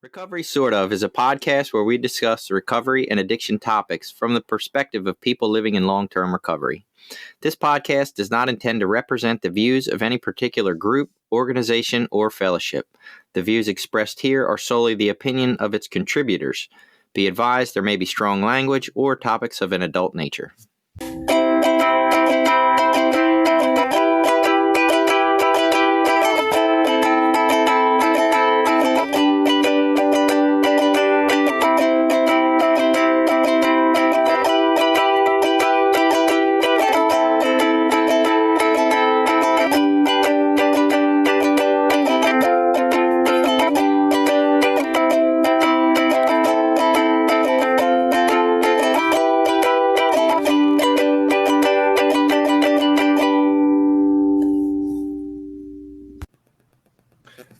Recovery Sort of is a podcast where we discuss recovery and addiction topics from the perspective of people living in long-term recovery. This podcast does not intend to represent the views of any particular group, organization, or fellowship. The views expressed here are solely the opinion of its contributors. Be advised there may be strong language or topics of an adult nature.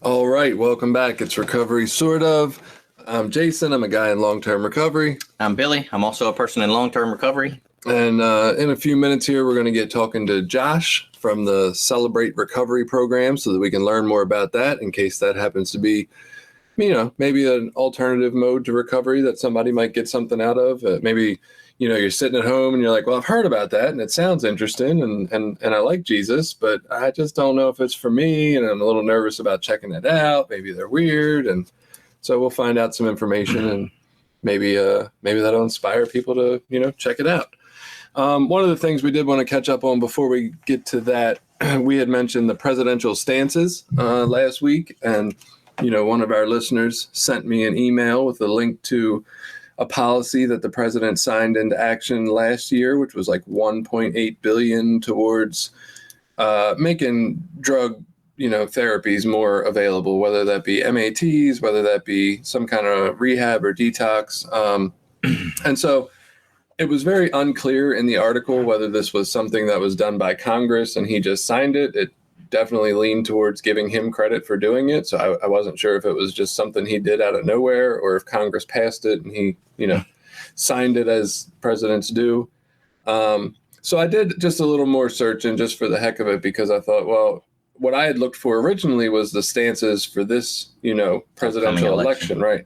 All right, welcome back. It's Recovery Sort of. I'm Jason. I'm a guy in long-term recovery. I'm Billy. I'm also a person in long-term recovery. And in a few minutes here, we're going to get talking to Josh from the Celebrate Recovery program so that we can learn more about that in case that happens to be, maybe an alternative mode to recovery that somebody might get something out of. Maybe you're sitting at home and you're like, well, I've heard about that and it sounds interesting and I like Jesus, but I just don't know if it's for me. And I'm a little nervous about checking it out. Maybe they're weird. And so we'll find out some information and maybe that'll inspire people to, check it out. One of the things we did want to catch up on before we get to that, we had mentioned the presidential stances last week. And, one of our listeners sent me an email with a link to a policy that the president signed into action last year, which was like $1.8 billion towards making drug, therapies more available, whether that be MATs, whether that be some kind of rehab or detox. And so it was very unclear in the article whether this was something that was done by Congress and he just signed it. It definitely leaned towards giving him credit for doing it. So I wasn't sure if it was just something he did out of nowhere or if Congress passed it and he, signed it as presidents do. So I did just a little more searching just for the heck of it because I thought, well, what I had looked for originally was the stances for this, presidential election, right?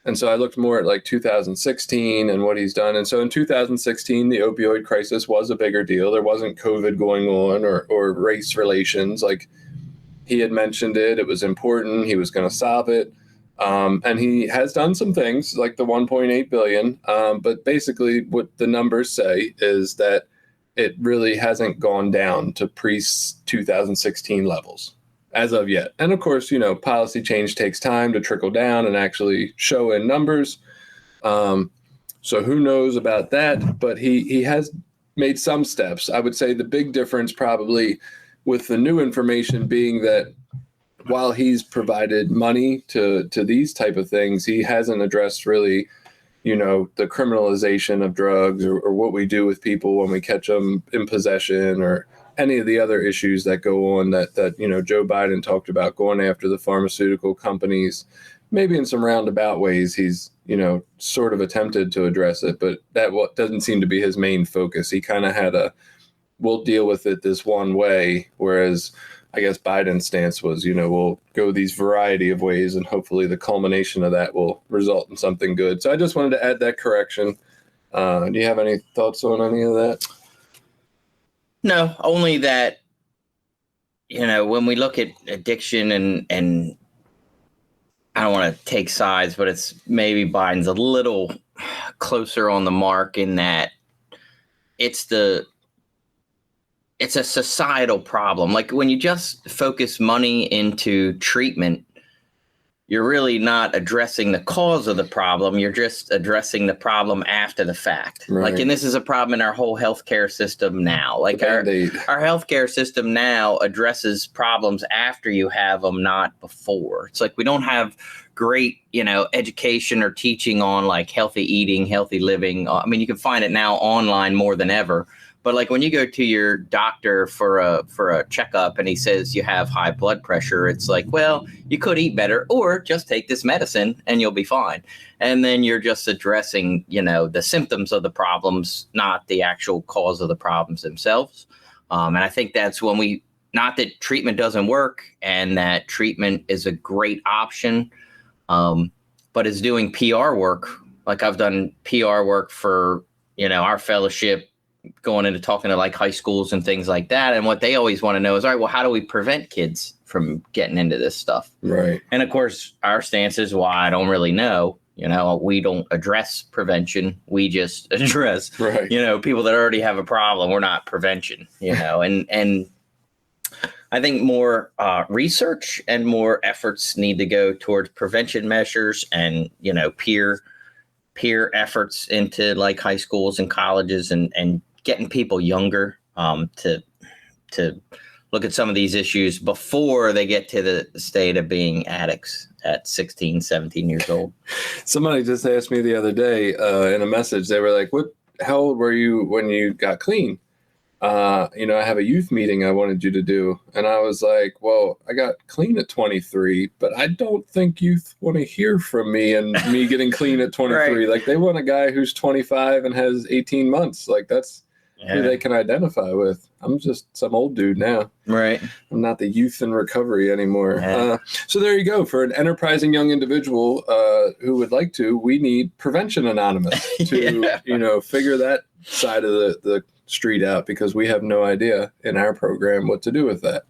And so I looked more at like 2016 and what he's done. And so in 2016, the opioid crisis was a bigger deal. There wasn't COVID going on or race relations. Like he had mentioned it. It was important. He was going to solve it. And he has done some things like the 1.8 billion. But basically what the numbers say is that it really hasn't gone down to pre-2016 levels as of yet. And of course, policy change takes time to trickle down and actually show in numbers. So who knows about that? But he has made some steps. I would say the big difference probably with the new information being that while he's provided money to these type of things, he hasn't addressed really, the criminalization of drugs or what we do with people when we catch them in possession or any of the other issues that go on that Joe Biden talked about going after the pharmaceutical companies. Maybe in some roundabout ways he's, sort of attempted to address it, but that doesn't seem to be his main focus. He kind of had we'll deal with it this one way, whereas I guess Biden's stance was, we'll go these variety of ways and hopefully the culmination of that will result in something good. So I just wanted to add that correction. Do you have any thoughts on any of that? No, only that, when we look at addiction and I don't want to take sides, but it's maybe Biden's a little closer on the mark in that it's a societal problem. Like when you just focus money into treatment, you're really not addressing the cause of the problem. You're just addressing the problem after the fact. Right. And this is a problem in our whole healthcare system now. Our healthcare system now addresses problems after you have them, not before. It's like we don't have great, education or teaching on like healthy eating, healthy living. I mean, you can find it now online more than ever. But like when you go to your doctor for a checkup and he says you have high blood pressure, it's like, well, you could eat better or just take this medicine and you'll be fine. And then you're just addressing, the symptoms of the problems, not the actual cause of the problems themselves. And I think that's when not that treatment doesn't work and that treatment is a great option. but is doing PR work. Like I've done PR work for, our fellowship, going into talking to like high schools and things like that. And what they always want to know is, all right, well, how do we prevent kids from getting into this stuff? Right. And of course, our stance is, well, I don't really know. We don't address prevention. We just address, people that already have a problem. We're not prevention, and I think more research and more efforts need to go towards prevention measures and, peer efforts into like high schools and colleges and getting people younger to look at some of these issues before they get to the state of being addicts at 16, 17 years old. Somebody just asked me the other day in a message, they were like, how old were you when you got clean? I have a youth meeting I wanted you to do. And I was like, well, I got clean at 23, but I don't think youth want to hear from me and me getting clean at 23. Right. Like they want a guy who's 25 and has 18 months. Like that's who they can identify with. I'm just some old dude now. Right. I'm not the youth in recovery anymore. Yeah. So there you go. For an enterprising young individual who would like to, we need Prevention Anonymous to, figure that side of the street out, because we have no idea in our program what to do with that.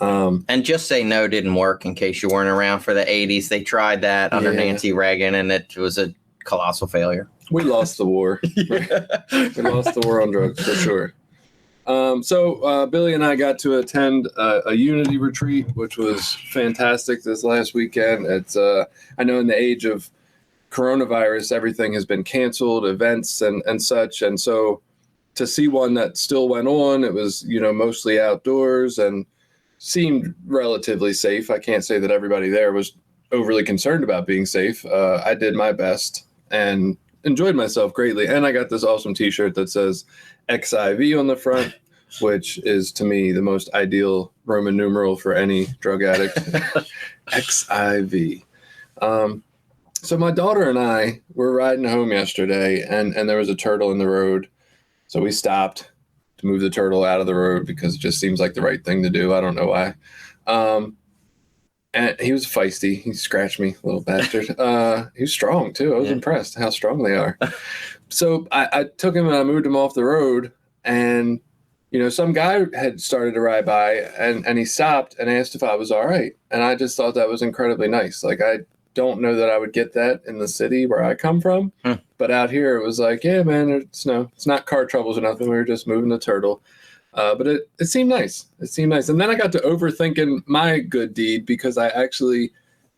And Just Say No didn't work, in case you weren't around for the 80s. They tried that under Nancy Reagan, and it was a colossal failure. We lost the war. Right? We lost the war on drugs for sure. So Billy and I got to attend a Unity retreat, which was fantastic this last weekend. It's I know in the age of coronavirus, everything has been canceled, events and such. And so to see one that still went on, it was, mostly outdoors and seemed relatively safe. I can't say that everybody there was overly concerned about being safe. I did my best and enjoyed myself greatly. And I got this awesome t-shirt that says XIV on the front, which is to me the most ideal Roman numeral for any drug addict. XIV. So my daughter and I were riding home yesterday and there was a turtle in the road. So we stopped to move the turtle out of the road because it just seems like the right thing to do. I don't know why. And he was feisty. He scratched me, little bastard. He was strong too. I was impressed how strong they are. So I took him and I moved him off the road, and some guy had started to ride by and he stopped and asked if I was all right. And I just thought that was incredibly nice. Like I don't know that I would get that in the city where I come from, but out here it was like, yeah, man, it's not car troubles or nothing. We were just moving the turtle. But it seemed nice. It seemed nice. And then I got to overthinking my good deed because I actually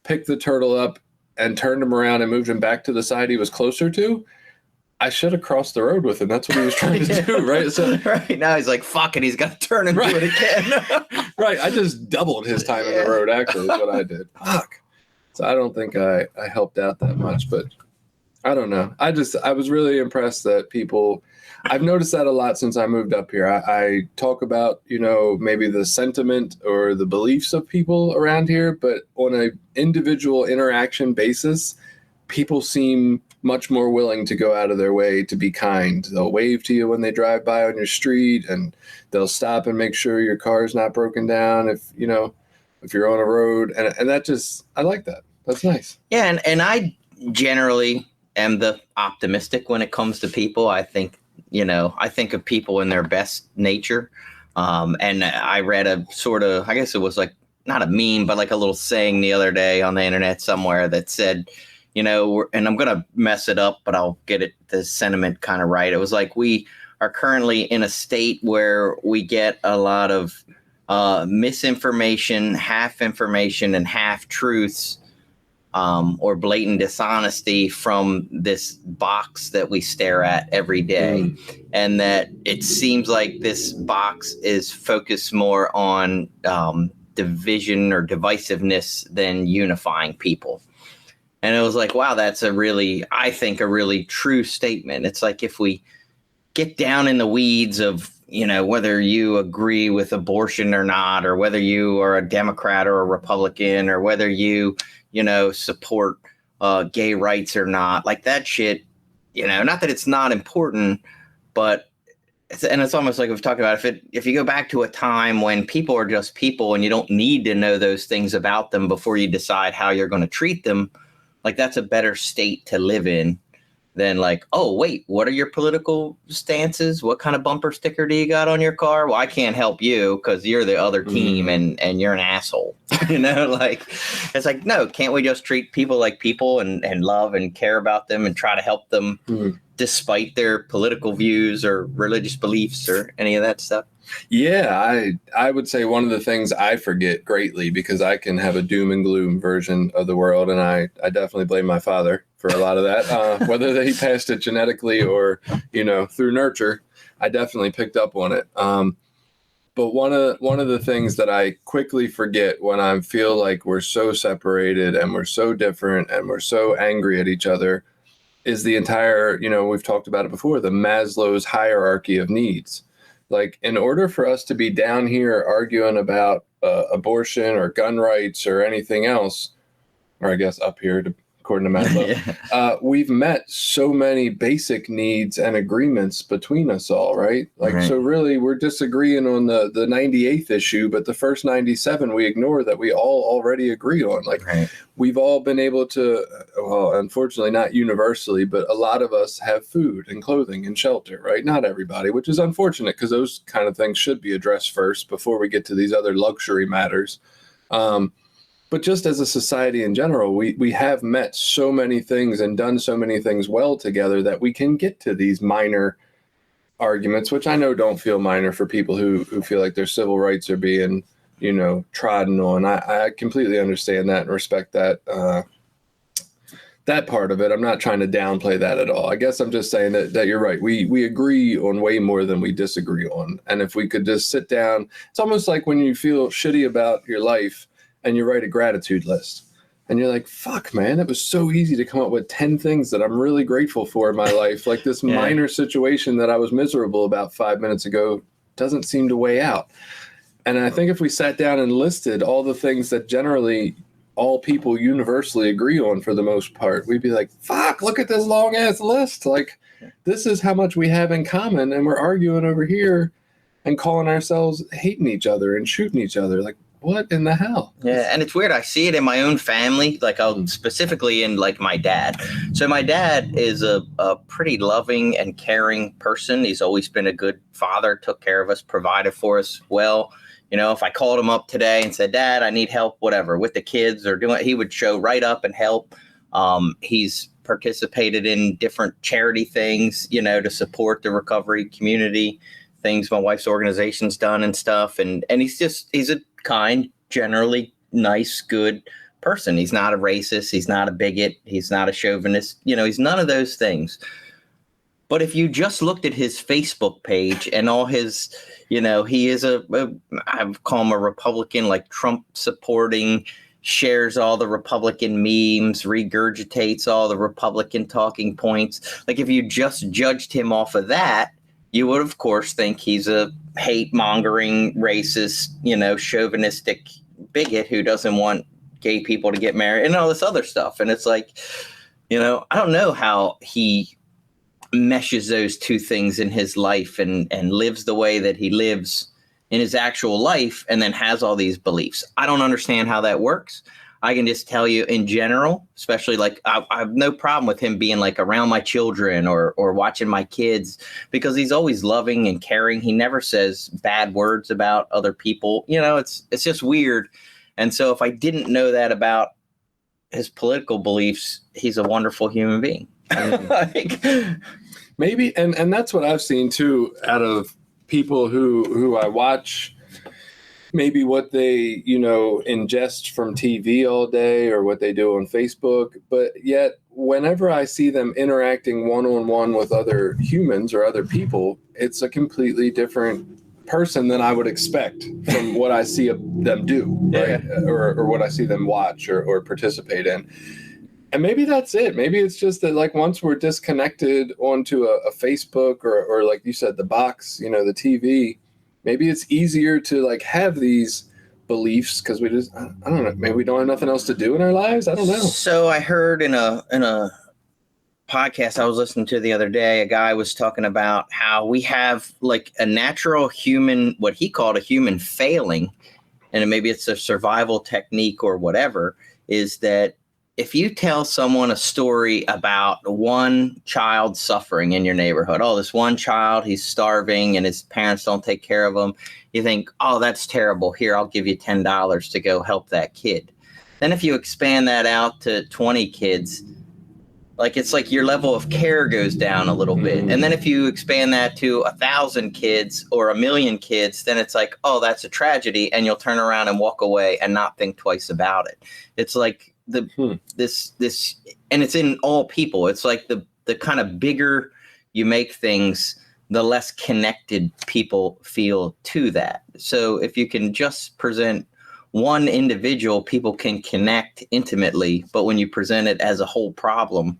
picked the turtle up and turned him around and moved him back to the side he was closer to. I should have crossed the road with him. That's what he was trying to do, right? So right now he's like, fuck it, he's got to turn and do it again. Right. I just doubled his time in the road, actually, is what I did. Fuck. So I don't think I helped out that much, but I don't know. I was really impressed that people, I've noticed that a lot since I moved up here. I talk about, maybe the sentiment or the beliefs of people around here, but on an individual interaction basis, people seem much more willing to go out of their way to be kind. They'll wave to you when they drive by on your street, and they'll stop and make sure your car's not broken down if you're on a road. And that just, I like that. That's nice. Yeah. And I generally am the optimistic when it comes to people. I think of people in their best nature. And I read a sort of, I guess it was like not a meme, but like a little saying the other day on the internet somewhere that said, and I'm going to mess it up, but I'll get the sentiment kind of right. It was like, we are currently in a state where we get a lot of misinformation, half information and half truths, or blatant dishonesty from this box that we stare at every day. And that it seems like this box is focused more on division or divisiveness than unifying people. And it was like, wow, that's I think a really true statement. It's like, if we get down in the weeds of, whether you agree with abortion or not, or whether you are a Democrat or a Republican, or whether you, support gay rights or not, like that shit, not that it's not important, but it's almost like we've talked about, if you go back to a time when people are just people and you don't need to know those things about them before you decide how you're going to treat them, Like that's a better state to live in than like, oh, wait, what are your political stances? What kind of bumper sticker do you got on your car? Well, I can't help you because you're the other team and you're an asshole. Like, it's like, no, can't we just treat people like people and love and care about them and try to help them despite their political views or religious beliefs or any of that stuff? Yeah, I would say one of the things I forget greatly, because I can have a doom and gloom version of the world, and I definitely blame my father for a lot of that, whether he passed it genetically or, through nurture. I definitely picked up on it. But one of the things that I quickly forget when I feel like we're so separated and we're so different and we're so angry at each other is the entire, we've talked about it before, the Maslow's hierarchy of needs. Like, in order for us to be down here arguing about abortion or gun rights or anything else, or I guess up here, according to Maslow, we've met so many basic needs and agreements between us all, right? Like, so really we're disagreeing on the 98th issue, but the first 97 we ignore that we all already agree on. Like, we've all been able to, well, unfortunately not universally, but a lot of us have food and clothing and shelter, right? Not everybody, which is unfortunate because those kind of things should be addressed first before we get to these other luxury matters. But just as a society in general, we have met so many things and done so many things well together that we can get to these minor arguments, which I know don't feel minor for people who feel like their civil rights are being, trodden on. I completely understand that and respect that that part of it. I'm not trying to downplay that at all. I guess I'm just saying that you're right. We agree on way more than we disagree on. And if we could just sit down, it's almost like when you feel shitty about your life and you write a gratitude list and you're like, fuck, man, it was so easy to come up with 10 things that I'm really grateful for in my life. Like this minor situation that I was miserable about 5 minutes ago doesn't seem to weigh out. And I think if we sat down and listed all the things that generally all people universally agree on for the most part, we'd be like, fuck, look at this long ass list. Like, this is how much we have in common. And we're arguing over here and calling ourselves hating each other and shooting each other. Like, what in the hell? Yeah, and it's weird. I see it in my own family, like specifically in like my dad. So my dad is a pretty loving and caring person. He's always been a good father, took care of us, provided for us well. If I called him up today and said, Dad, I need help, whatever, with the kids or doing, he would show right up and help. He's participated in different charity things, to support the recovery community, things my wife's organization's done and stuff. And he's a kind, generally nice, good person. He's not a racist. He's not a bigot. He's not a chauvinist. He's none of those things. But if you just looked at his Facebook page and all his, he is I call him a Republican, like Trump supporting, shares all the Republican memes, regurgitates all the Republican talking points. Like if you just judged him off of that, you would, of course, think he's a hate-mongering, racist, chauvinistic bigot who doesn't want gay people to get married and all this other stuff. And it's like, I don't know how he meshes those two things in his life and lives the way that he lives in his actual life and then has all these beliefs. I don't understand how that works. I can just tell you in general, especially like I have no problem with him being like around my children or watching my kids because he's always loving and caring. He never says bad words about other people. It's just weird. And so if I didn't know that about his political beliefs, he's a wonderful human being. Maybe. And that's what I've seen too, out of people who I watch, maybe what they, ingest from TV all day or what they do on Facebook. But yet, whenever I see them interacting one-on-one with other humans or other people, it's a completely different person than I would expect from what I see them do, right? Or what I see them watch or participate in. And maybe that's it. Maybe it's just that, like, once we're disconnected onto a Facebook or like you said, the box, the TV, maybe it's easier to like have these beliefs because we just, I don't know, maybe we don't have nothing else to do in our lives. I don't know. So I heard in a podcast I was listening to the other day, a guy was talking about how we have like a natural human, what he called a human failing, and maybe it's a survival technique or whatever, is that if you tell someone a story about one child suffering in your neighborhood, oh, this one child, he's starving and his parents don't take care of him, you think, oh, that's terrible. Here, I'll give you $10 to go help that kid. Then if you expand that out to 20 kids, like it's like your level of care goes down a little bit. And then if you expand that to 1,000 kids or 1,000,000 kids, then it's like, oh, that's a tragedy. And you'll turn around and walk away and not think twice about it. It's like this, and it's in all people. It's like the kind of bigger you make things, the less connected people feel to that. So if you can just present one individual, people can connect intimately. But when you present it as a whole problem,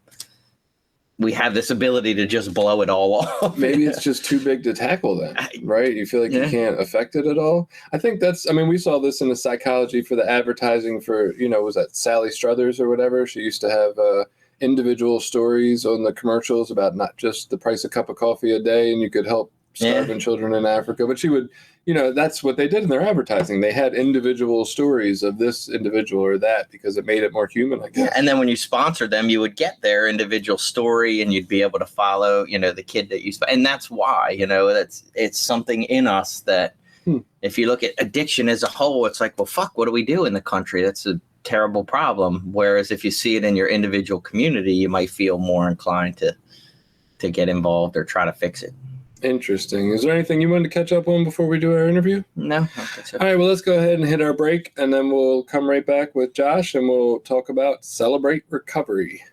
we have this ability to just blow it all off. Maybe it's just too big to tackle then, right? You feel like you can't affect it at all. I think we saw this in the psychology for the advertising for, was that Sally Struthers or whatever? She used to have individual stories on the commercials about not just the price of a cup of coffee a day and you could help starving children in Africa, but she would, that's what they did in their advertising. They had individual stories of this individual or that because it made it more human, I guess. Yeah, and then when you sponsored them, you would get their individual story and you'd be able to follow, the kid that you, and that's why, it's something in us that if you look at addiction as a whole, it's like, well, fuck, what do we do in the country? That's a terrible problem. Whereas if you see it in your individual community, you might feel more inclined to get involved or try to fix it. Interesting. Is there anything you wanted to catch up on before we do our interview? No. I don't think so. All right, well, let's go ahead and hit our break, and then we'll come right back with Josh, and we'll talk about Celebrate Recovery.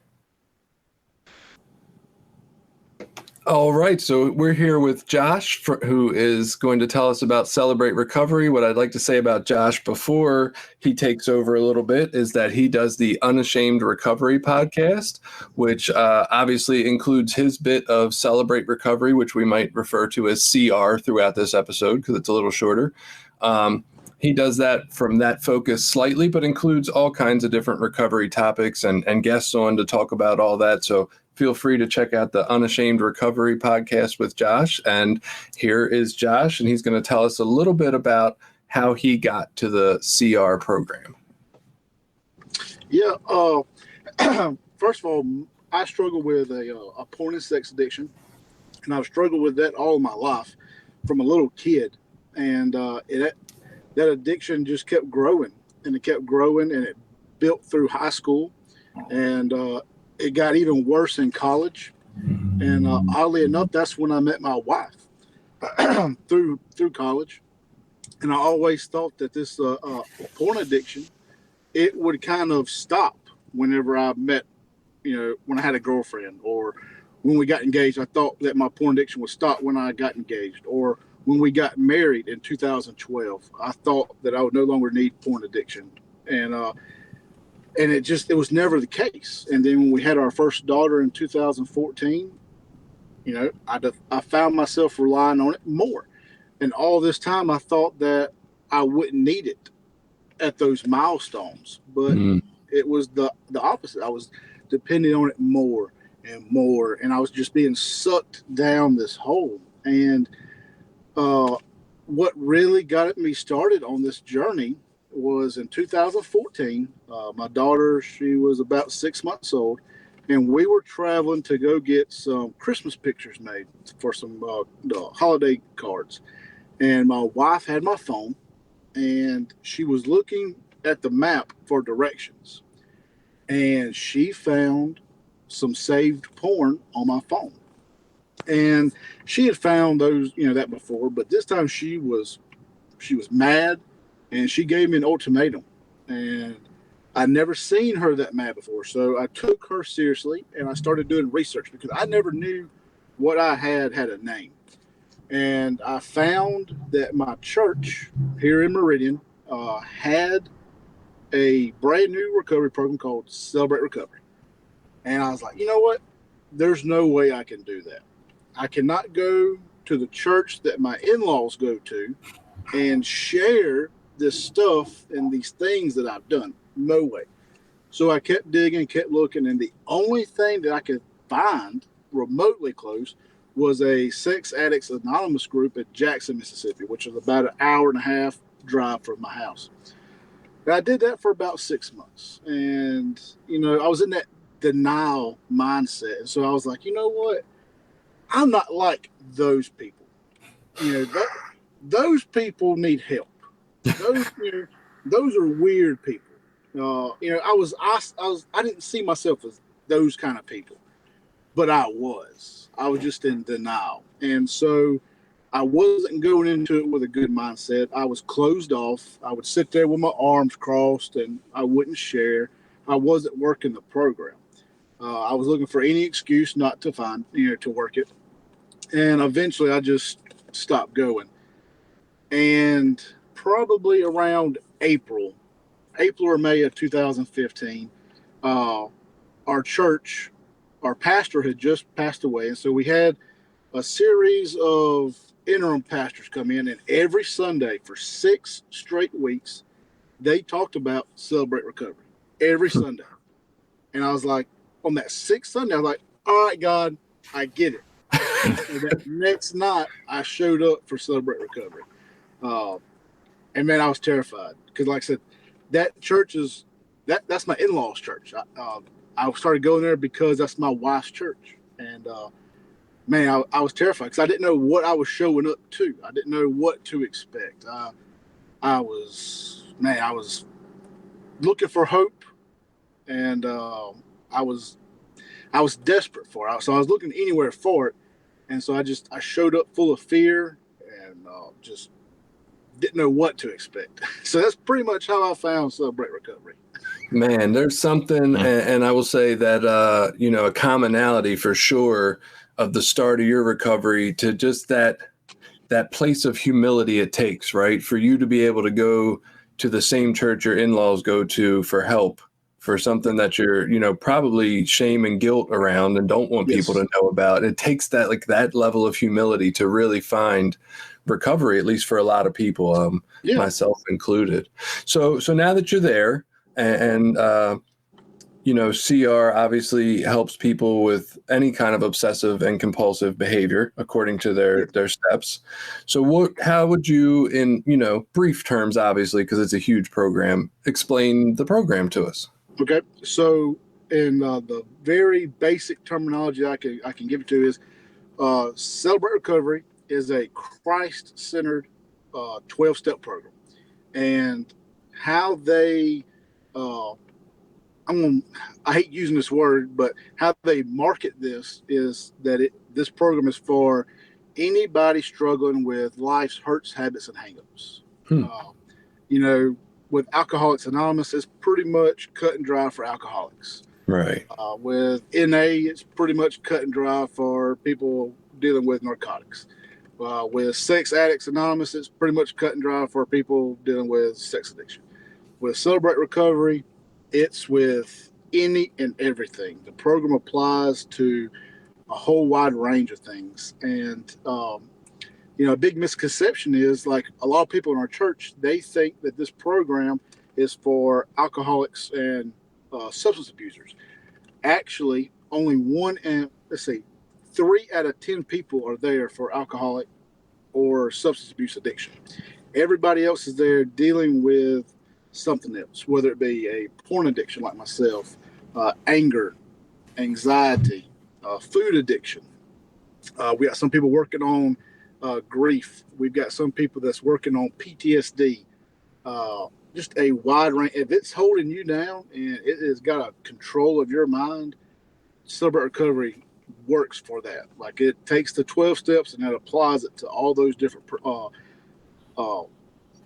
All right, so we're here with Josh, who is going to tell us about Celebrate Recovery. What I'd like to say about Josh before he takes over a little bit is that he does the Unashamed Recovery podcast, which obviously includes his bit of Celebrate Recovery, which we might refer to as CR throughout this episode because it's a little shorter. He does that from that focus slightly, but includes all kinds of different recovery topics and guests on to talk about all that. So feel free to check out the Unashamed Recovery podcast with Josh. And here is Josh, and he's going to tell us a little bit about how he got to the CR program. Yeah. First of all, I struggle with a porn and sex addiction, and I've struggled with that all my life from a little kid. And that addiction just kept growing, and it kept growing, and it built through high school, and it got even worse in college. And oddly enough, that's when I met my wife through college. And I always thought that this porn addiction, it would kind of stop whenever I met, when I had a girlfriend, or when we got engaged. I thought that my porn addiction would stop when I got engaged, or when we got married in 2012. I thought that I would no longer need porn addiction. And it was never the case. And then when we had our first daughter in 2014, I found myself relying on it more. And all this time I thought that I wouldn't need it at those milestones, but it was the opposite. I was depending on it more and more, and I was just being sucked down this hole. And what really got me started on this journey was in 2014. My daughter, she was about 6 months old, and we were traveling to go get some Christmas pictures made for some holiday cards. And my wife had my phone, and she was looking at the map for directions, and she found some saved porn on my phone. And she had found those, that before, but this time she was mad, and she gave me an ultimatum. And I'd never seen her that mad before, so I took her seriously, and I started doing research because I never knew what I had a name. And I found that my church here in Meridian had a brand new recovery program called Celebrate Recovery. And I was like, you know what? There's no way I can do that. I cannot go to the church that my in-laws go to and share this stuff and these things that I've done. No way. So I kept digging, kept looking, and the only thing that I could find remotely close was a Sex Addicts Anonymous group at Jackson, Mississippi, which is about an hour and a half drive from my house. But I did that for about 6 months. And, I was in that denial mindset. And so I was like, you know what? I'm not like those people. Those people need help. Those are weird people. I didn't see myself as those kind of people, but I was just in denial. And so I wasn't going into it with a good mindset. I was closed off. I would sit there with my arms crossed and I wouldn't share. I wasn't working the program. I was looking for any excuse not to to work it. And eventually I just stopped going. And probably around April or May of 2015, our church, our pastor had just passed away. And so we had a series of interim pastors come in, and every Sunday for 6 straight weeks, they talked about Celebrate Recovery every Sunday. And I was like, on that 6th Sunday, I was like, all right, God, I get it. And that next night, I showed up for Celebrate Recovery. And man, I was terrified because, like I said, that church that's my in-laws' church. I started going there because that's my wife's church. And man, I was terrified because I didn't know what I was showing up to. I didn't know what to expect. I was looking for hope, and I was desperate for it. So I was looking anywhere for it, and so I showed up full of fear and just didn't know what to expect. So that's pretty much how I found Celebrate Recovery. Man, there's something, and I will say that, a commonality for sure of the start of your recovery to just that place of humility it takes, right? For you to be able to go to the same church your in-laws go to for help, for something that you're, probably shame and guilt around and don't want people to know about. It takes that level of humility to really find recovery, at least for a lot of people, myself included. So now that you're there, and CR obviously helps people with any kind of obsessive and compulsive behavior according to their steps. So how would you, in brief terms, obviously, because it's a huge program, explain the program to us? Okay, so in the very basic terminology I can give it to is Celebrate Recovery is a Christ-centered 12-step program, and how they I hate using this word, but how they market this is that this program is for anybody struggling with life's hurts, habits, and hangups. With Alcoholics Anonymous, it's pretty much cut and dry for alcoholics. Right. With NA, it's pretty much cut and dry for people dealing with narcotics. With Sex Addicts Anonymous, it's pretty much cut and dry for people dealing with sex addiction. With Celebrate Recovery, it's with any and everything. The program applies to a whole wide range of things. And, a big misconception is, like, a lot of people in our church, they think that this program is for alcoholics and substance abusers. Actually, only 3 out of 10 people are there for alcoholic or substance abuse addiction. Everybody else is there dealing with something else, whether it be a porn addiction like myself, anger, anxiety, food addiction. We got some people working on grief. We've got some people that's working on PTSD. Just a wide range. If it's holding you down and it has got a control of your mind, Celebrate Recovery works for that. Like, it takes the 12 steps and it applies it to all those different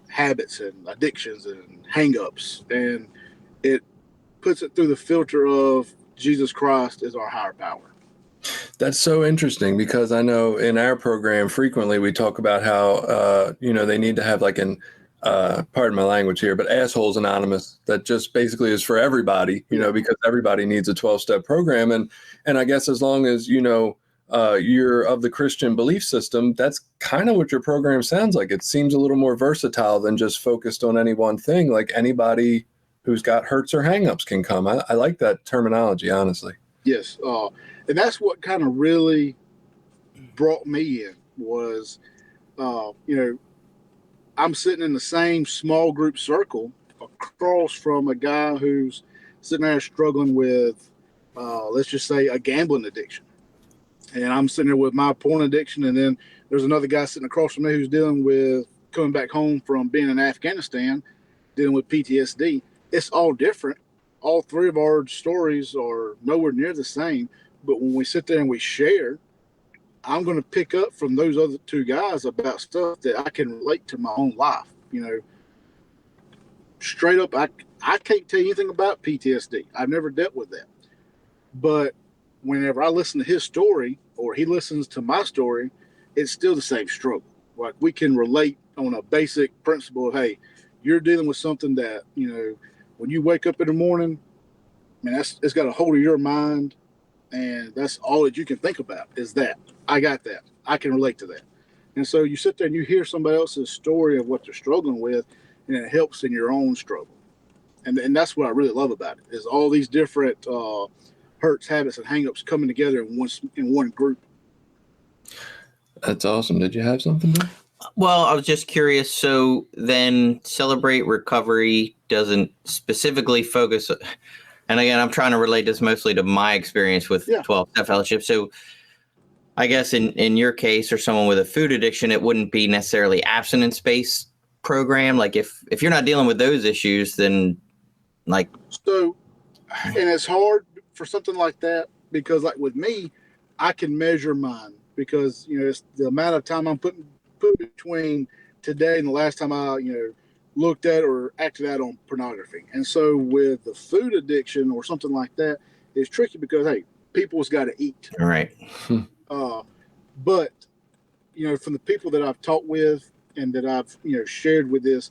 habits and addictions and hang-ups, and it puts it through the filter of Jesus Christ is our higher power. That's so interesting, because I know in our program frequently we talk about how they need to have like an pardon my language here, but Assholes Anonymous that just basically is for everybody, because everybody needs a 12-step program. And I guess as long as, you're of the Christian belief system, that's kind of what your program sounds like. It seems a little more versatile than just focused on any one thing. Like, anybody who's got hurts or hangups can come. I like that terminology, honestly. Yes. And that's what kind of really brought me in was, I'm sitting in the same small group circle across from a guy who's sitting there struggling with, let's just say, a gambling addiction. And I'm sitting there with my porn addiction. And then there's another guy sitting across from me who's dealing with coming back home from being in Afghanistan, dealing with PTSD. It's all different. All three of our stories are nowhere near the same. But when we sit there and we share, I'm going to pick up from those other two guys about stuff that I can relate to my own life. You know, straight up, I can't tell you anything about PTSD. I've never dealt with that. But whenever I listen to his story or he listens to my story, it's still the same struggle. Like, we can relate on a basic principle of, hey, you're dealing with something that, you know, when you wake up in the morning, man, it's got a hold of your mind, and that's all that you can think about is that. I got that. I can relate to that. And so you sit there and you hear somebody else's story of what they're struggling with, and it helps in your own struggle. And that's what I really love about it, is all these different hurts, habits, and hangups coming together in one group. That's awesome. Did you have something, Bill? Well, I was just curious. So then Celebrate Recovery doesn't specifically focus. And again, I'm trying to relate this mostly to my experience with 12-step fellowship. So I guess in your case, or someone with a food addiction, it wouldn't be necessarily abstinence-based program. Like if you're not dealing with those issues, then like. So, and it's hard for something like that because like with me, I can measure mine because, you know, it's the amount of time I'm putting between today and the last time I, you know, looked at or acted out on pornography. And so with the food addiction or something like that, it's tricky because, hey, people's got to eat. All right. But, you know, from the people that I've talked with and that I've, you know, shared with this,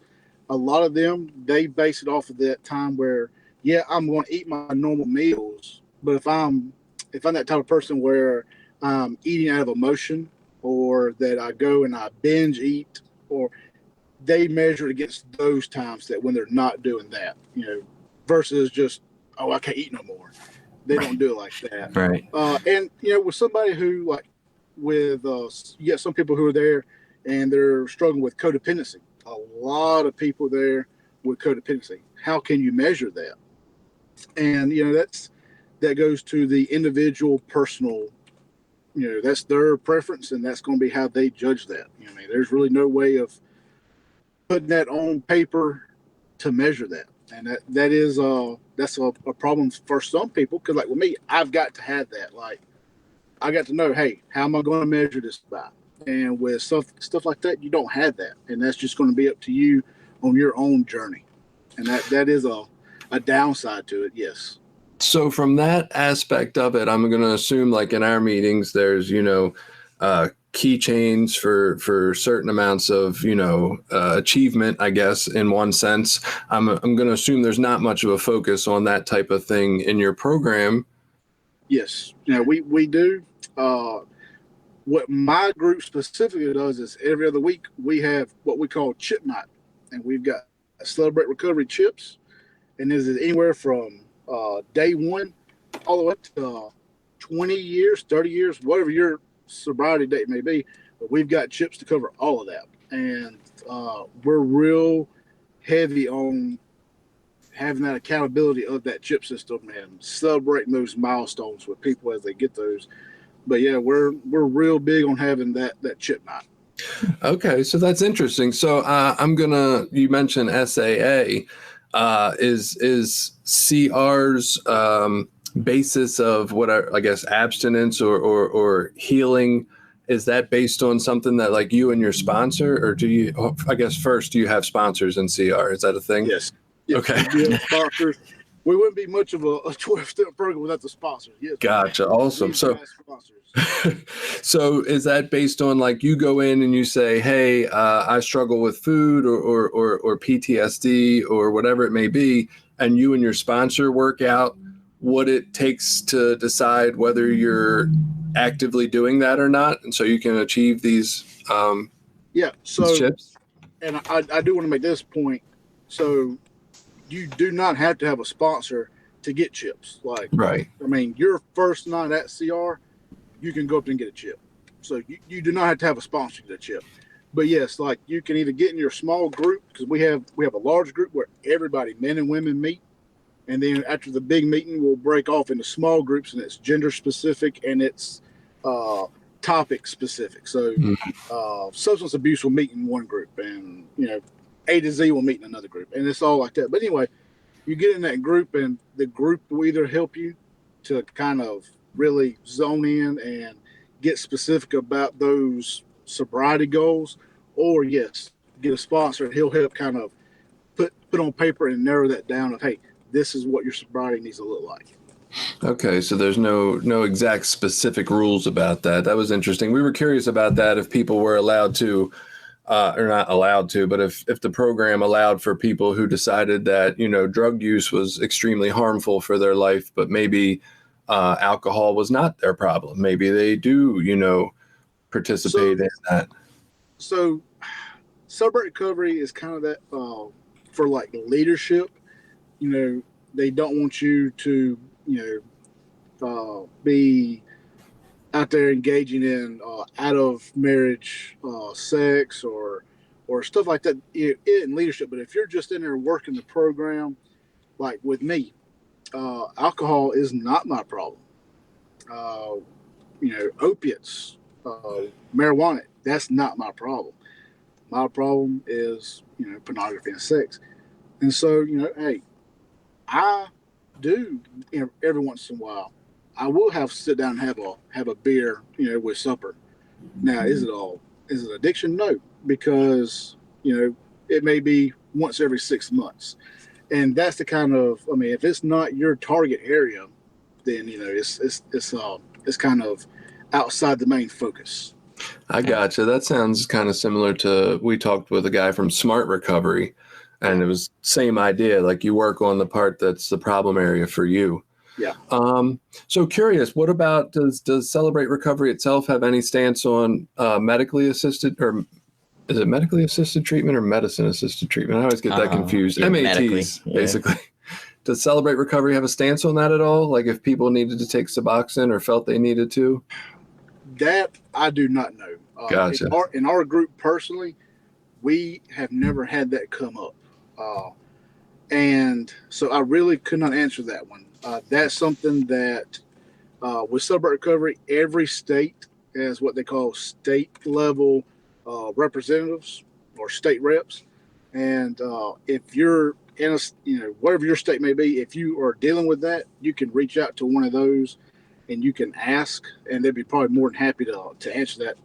a lot of them, they base it off of that time where, yeah, I'm going to eat my normal meals. But if I'm that type of person where I'm eating out of emotion, or that I go and I binge eat, or they measure it against those times that when they're not doing that, you know, versus just, oh, I can't eat no more. They don't do it like that. Right. And, you know, with somebody who like with, you got some people who are there and they're struggling with codependency. A lot of people there with codependency. How can you measure that? And, you know, that goes to the individual personal, you know, that's their preference, and that's going to be how they judge that. You know, I mean, there's really no way of putting that on paper to measure that, and that's a problem for some people. Because, like with me, I've got to have that. Like, I got to know, hey, how am I going to measure this by? And with stuff like that, you don't have that, and that's just going to be up to you on your own journey, and that is a downside to it. Yes. So from that aspect of it, I'm going to assume like in our meetings, there's, you know, keychains for certain amounts of, you know, achievement, I guess, in one sense. I'm going to assume there's not much of a focus on that type of thing in your program. Yes. You know, we do. What my group specifically does is every other week we have what we call chip night, and we've got Celebrate Recovery chips, and this is anywhere from day one all the way to 20 years, 30 years, whatever your sobriety date may be. But we've got chips to cover all of that. And we're real heavy on having that accountability of that chip system and celebrating those milestones with people as they get those. But yeah, we're real big on having that chip night. Okay, so that's interesting. So you mentioned SAA. Is CR's basis of what I guess abstinence or healing, is that based on something that like you and your sponsor, or do you, I guess first, do you have sponsors in CR? Is that a thing? Yes. Okay. We have sponsors. We wouldn't be much of a 12-step program without the sponsors. Yes. Gotcha. Awesome. So is that based on like you go in and you say, hey, I struggle with food or PTSD or whatever it may be, and you and your sponsor work out what it takes to decide whether you're actively doing that or not, and so you can achieve these these chips? And I do want to make this point. So you do not have to have a sponsor to get chips. Like, right. I mean, your first night at CR, you can go up and get a chip. So you do not have to have a sponsor to get a chip. But yes, like you can either get in your small group because we have a large group where everybody, men and women, meet, and then after the big meeting, we'll break off into small groups, and it's gender specific and it's uh, topic specific. So Mm. substance abuse will meet in one group, and A to Z will meet in another group, and it's all like that. But anyway, you get in that group, and the group will either help you to kind of really zone in and get specific about those sobriety goals, or yes, get a sponsor and he'll help kind of put on paper and narrow that down of, hey, this is what your sobriety needs to look like. Okay, so there's no exact specific rules about that. That was interesting. We were curious about that, if people were allowed to, or not allowed to, but if the program allowed for people who decided that, drug use was extremely harmful for their life, but maybe alcohol was not their problem. Maybe they do, participate in that. So sober recovery is kind of that for like leadership. They don't want you to be out there engaging in out of marriage sex or stuff like that in leadership. But if you're just in there working the program, like with me, alcohol is not my problem. Opiates, marijuana, that's not my problem. My problem is pornography and sex. And so hey, I do every once in a while. I will have to sit down and have a beer, with supper. Now, is it addiction? No, because it may be once every 6 months, and that's the kind of, if it's not your target area, then it's kind of outside the main focus. I gotcha. That sounds kind of similar to, we talked with a guy from Smart Recovery, and it was same idea. Like, you work on the part that's the problem area for you. Yeah. So curious, what about, does Celebrate Recovery itself have any stance on medically assisted, or is it medically assisted treatment or medicine assisted treatment? I always get that confused. Yeah, MATs, yeah. basically. Does Celebrate Recovery have a stance on that at all? Like, if people needed to take Suboxone or felt they needed to? That I do not know. Gotcha. In our group personally, we have never had that come up. And so I really could not answer that one. That's something that with Celebrate Recovery, every state has what they call state level representatives or state reps. And if you're in whatever your state may be, if you are dealing with that, you can reach out to one of those and you can ask, and they'd be probably more than happy to answer that.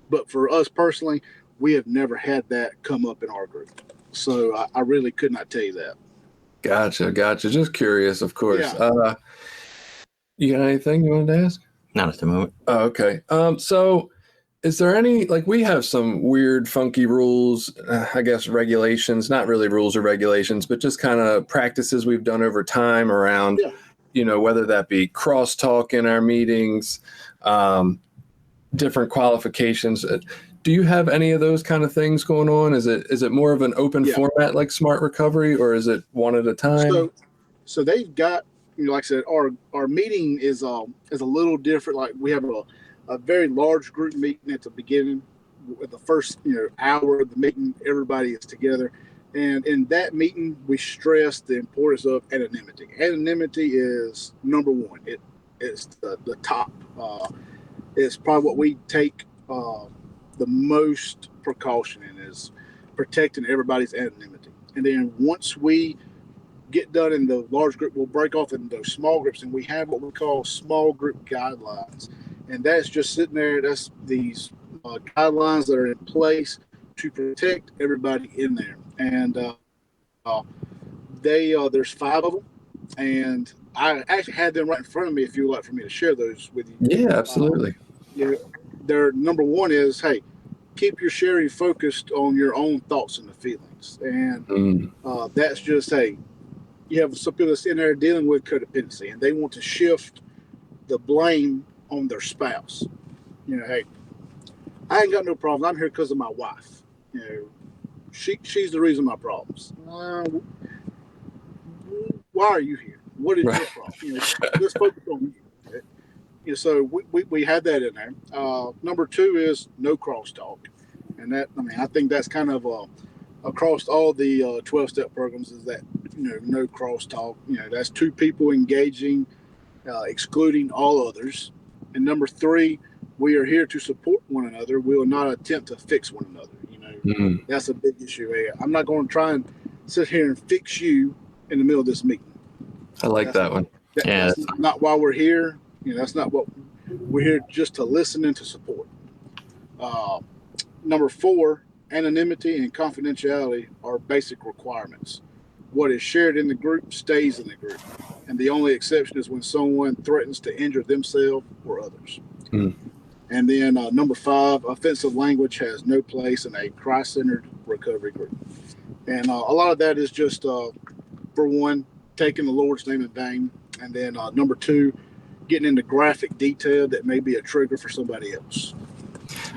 But for us personally, we have never had that come up in our group. So I really could not tell you that. Gotcha. Just curious, of course. Yeah. You got anything you wanted to ask? Not at the moment. Oh, okay. So is there any, like, we have some weird, funky rules, I guess regulations, not really rules or regulations, but just kind of practices we've done over time around, whether that be crosstalk in our meetings, different qualifications. Do you have any of those kind of things going on? Is it more of an open format like Smart Recovery, or is it one at a time? So they've got, like I said, our meeting is a little different. Like, we have a very large group meeting at the beginning. At the first hour of the meeting, everybody is together, and in that meeting, we stress the importance of anonymity. Anonymity is number one. It's the top. It's probably what we take the most precaution in, is protecting everybody's anonymity. And then once we get done in the large group, we'll break off into those small groups, and we have what we call small group guidelines. And that's just sitting there. That's these guidelines that are in place to protect everybody in there. And there's 5 of them, and I actually had them right in front of me. If you would like for me to share those with you. Yeah, absolutely. Their number one is, hey, keep your sharing focused on your own thoughts and the feelings. And that's just, hey, you have some people that's in there dealing with codependency, and they want to shift the blame on their spouse. Hey, I ain't got no problem. I'm here because of my wife. She's the reason my problems. Why are you here? What is your problem? Let's focus on you. So we had that in there. Number 2 is no crosstalk. And that, I mean, I think that's kind of across all the 12-step programs is that, no crosstalk. That's two people engaging, excluding all others. And number 3, we are here to support one another. We will not attempt to fix one another. That's a big issue here. I'm not going to try and sit here and fix you in the middle of this meeting. I like that one. That's not why we're here. That's not what we're here, just to listen and to support. Number 4, anonymity and confidentiality are basic requirements. What is shared in the group stays in the group. And the only exception is when someone threatens to injure themselves or others. And then number 5, offensive language has no place in a Christ-centered recovery group. And a lot of that is just, for one, taking the Lord's name in vain. And then number 2, getting into graphic detail that may be a trigger for somebody else.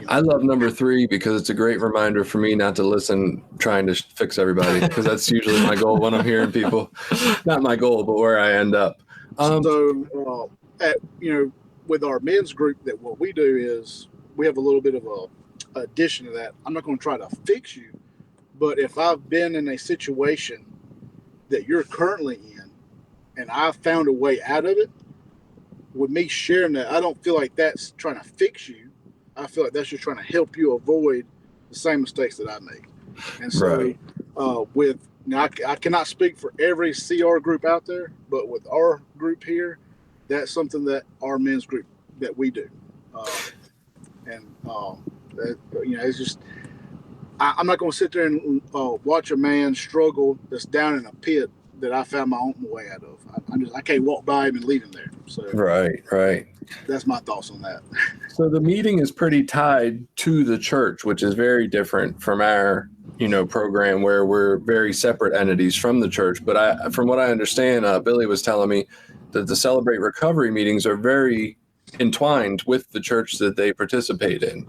I love number 3 because it's a great reminder for me not to listen trying to fix everybody, because that's usually my goal when I'm hearing people. Not my goal, but where I end up. With our men's group, that what we do is we have a little bit of a addition to that. I'm not going to try to fix you, but if I've been in a situation that you're currently in and I've found a way out of it, with me sharing that, I don't feel like that's trying to fix you. I feel like that's just trying to help you avoid the same mistakes that I made. And so I cannot speak for every CR group out there, but with our group here, that's something that our men's group that we do. It's just, I'm not going to sit there and watch a man struggle that's down in a pit that I found my own way out of. I can't walk by him and leave him there. So Right. That's my thoughts on that. So the meeting is pretty tied to the church, which is very different from our, program where we're very separate entities from the church. But from what I understand, Billy was telling me that the Celebrate Recovery meetings are very entwined with the church that they participate in.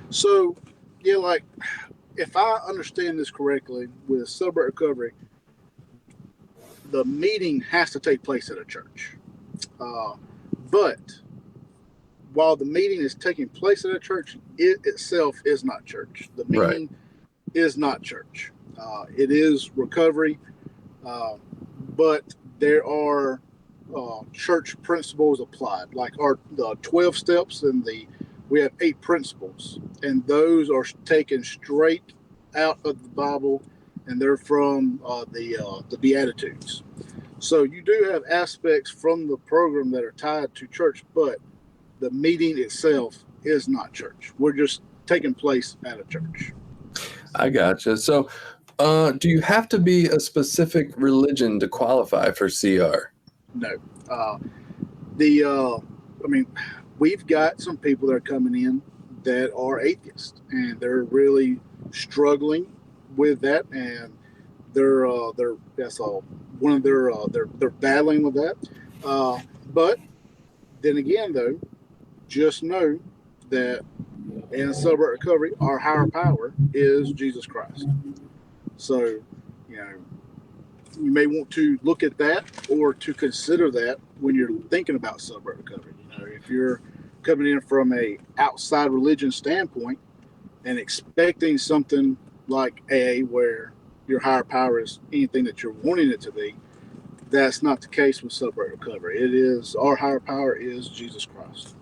So, if I understand this correctly, with Celebrate Recovery, the meeting has to take place at a church. But while the meeting is taking place at a church, it itself is not church. The meeting is not church. It is recovery, but there are church principles applied, like the 12 steps, and we have 8 principles, and those are taken straight out of the Bible, and they're from the Beatitudes. So you do have aspects from the program that are tied to church, but the meeting itself is not church. We're just taking place at a church. I gotcha. So do you have to be a specific religion to qualify for CR? No. We've got some people that are coming in that are atheists, and they're really struggling with that, and they're battling with that. But then again, though, just know that in Celebrate Recovery, our higher power is Jesus Christ. So, you may want to look at that or to consider that when you're thinking about Celebrate Recovery. If you're coming in from a outside religion standpoint and expecting something like AA, where your higher power is anything that you're wanting it to be, that's not the case with Celebrate Recovery. It is, our higher power is Jesus Christ.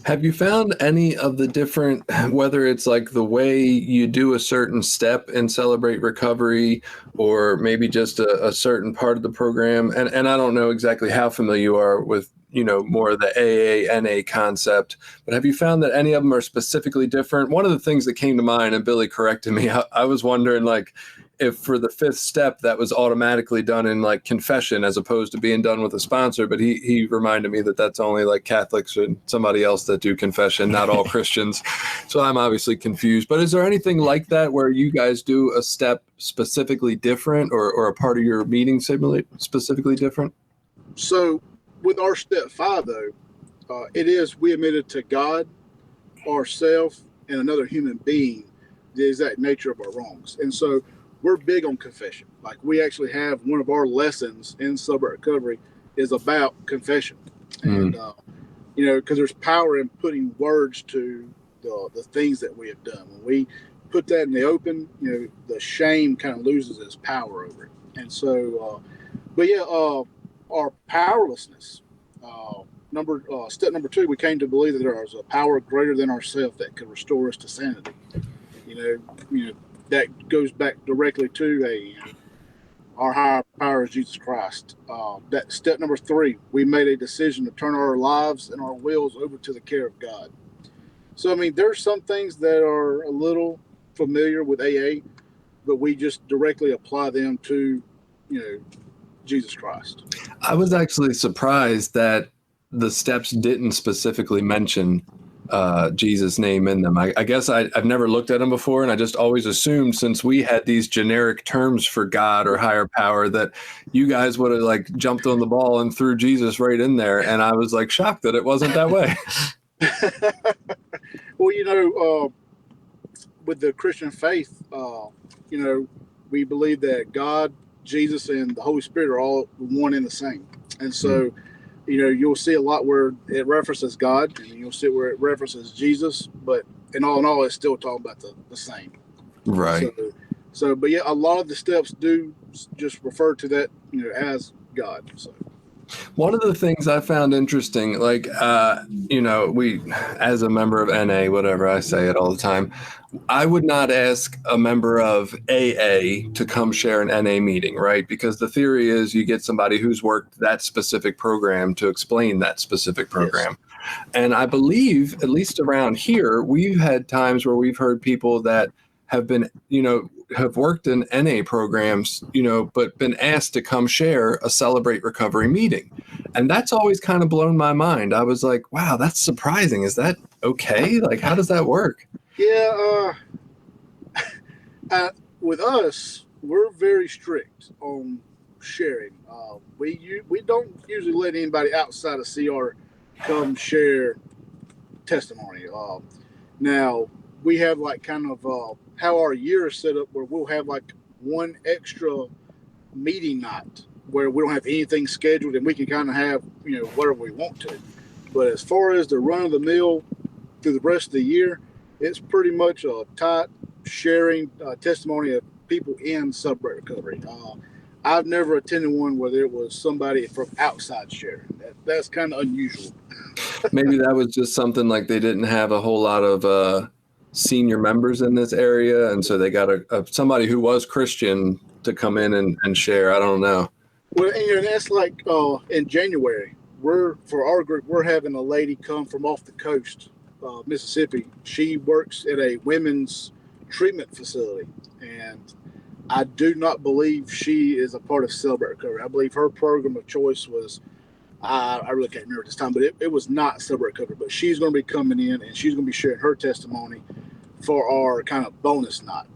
Have you found any of the different, whether it's like the way you do a certain step in Celebrate Recovery, or maybe just a certain part of the program? And I don't know exactly how familiar you are with, more of the AA, NA concept, but have you found that any of them are specifically different? One of the things that came to mind, and Billy corrected me, I was wondering, if for the 5th step that was automatically done in confession as opposed to being done with a sponsor, but he reminded me that that's only Catholics and somebody else that do confession, not all Christians. So I'm obviously confused. But is there anything like that where you guys do a step specifically different, or a part of your meeting specifically different? So with our step 5, though, it is we admitted to God, ourselves, and another human being the exact nature of our wrongs. And so we're big on confession. We actually have one of our lessons in Celebrate Recovery is about confession. And, because there's power in putting words to the things that we have done. When we put that in the open, the shame kind of loses its power over it. And so, our powerlessness. Step number 2, we came to believe that there is a power greater than ourselves that could restore us to sanity. That goes back directly to our higher power is Jesus Christ. That step number 3, we made a decision to turn our lives and our wills over to the care of God. So, there's some things that are a little familiar with AA, but we just directly apply them to, Jesus Christ. I was actually surprised that the steps didn't specifically mention Jesus' name in them. I guess I've never looked at them before, and I just always assumed, since we had these generic terms for God or higher power, that you guys would have jumped on the ball and threw Jesus right in there. And I was shocked that it wasn't that way. Well, with the Christian faith, we believe that God, Jesus, and the Holy Spirit are all one and the same. And so, you'll see a lot where it references God, and you'll see where it references Jesus, but in all, it's still talking about the same. Right. But a lot of the steps do just refer to that, as God. So. One of the things I found interesting, we, as a member of NA, whatever, I say it all the time, I would not ask a member of AA to come share an NA meeting, right? Because the theory is you get somebody who's worked that specific program to explain that specific program. Yes. And I believe, at least around here, we've had times where we've heard people that have been, have worked in NA programs, but been asked to come share a Celebrate Recovery meeting. And that's always kind of blown my mind. I was like, wow, that's surprising. Is that okay? How does that work? Yeah. With us, we're very strict on sharing. We don't usually let anybody outside of CR come share testimony. Now, we have how our year is set up, where we'll have one extra meeting night where we don't have anything scheduled, and we can kind of have whatever we want to. But as far as the run of the mill through the rest of the year, it's pretty much a tight sharing testimony of people in Celebrate Recovery. I've never attended one where there was somebody from outside sharing. That's kind of unusual. Maybe that was just something they didn't have a whole lot of senior members in this area, and so they got somebody who was Christian to come in and share. I don't know. Well, and that's in January, for our group, we're having a lady come from off the coast, Mississippi. She works at a women's treatment facility, and I do not believe she is a part of Celebrate Recovery. I believe her program of choice was, I really can't remember at this time, but it was not Celebrate Recovery. But she's going to be coming in, and she's going to be sharing her testimony for our kind of bonus night.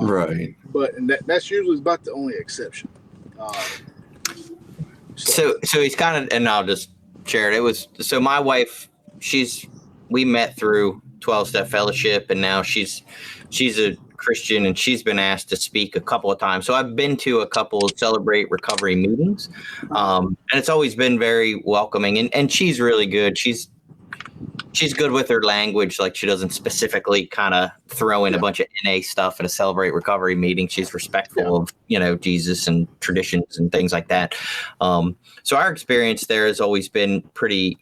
Right. But that's usually about the only exception. So he's kind of, and I'll just share it. It was, so my wife, we met through 12-Step Fellowship, and now she's a Christian, and she's been asked to speak a couple of times. So I've been to a couple of Celebrate Recovery meetings, and it's always been very welcoming. And she's really good. She's good with her language. She doesn't specifically kind of throw in a bunch of NA stuff at a Celebrate Recovery meeting. She's respectful of, Jesus and traditions and things like that. So our experience there has always been pretty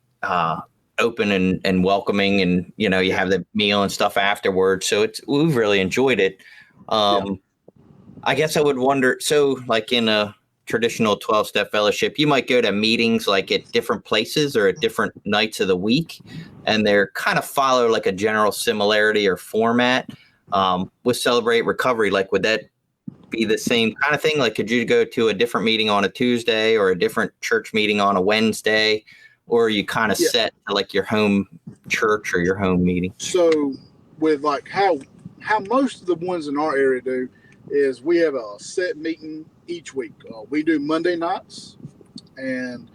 open and welcoming, and you have the meal and stuff afterwards. So we've really enjoyed it. I guess I would wonder, so in a traditional 12-Step Fellowship, you might go to meetings at different places or at different nights of the week, and they're kind of follow a general similarity or format. With Celebrate Recovery, would that be the same kind of thing? Could you go to a different meeting on a Tuesday or a different church meeting on a Wednesday? Or are you kind of set to your home church or your home meeting? So with how most of the ones in our area do is we have a set meeting each week. We do Monday nights, and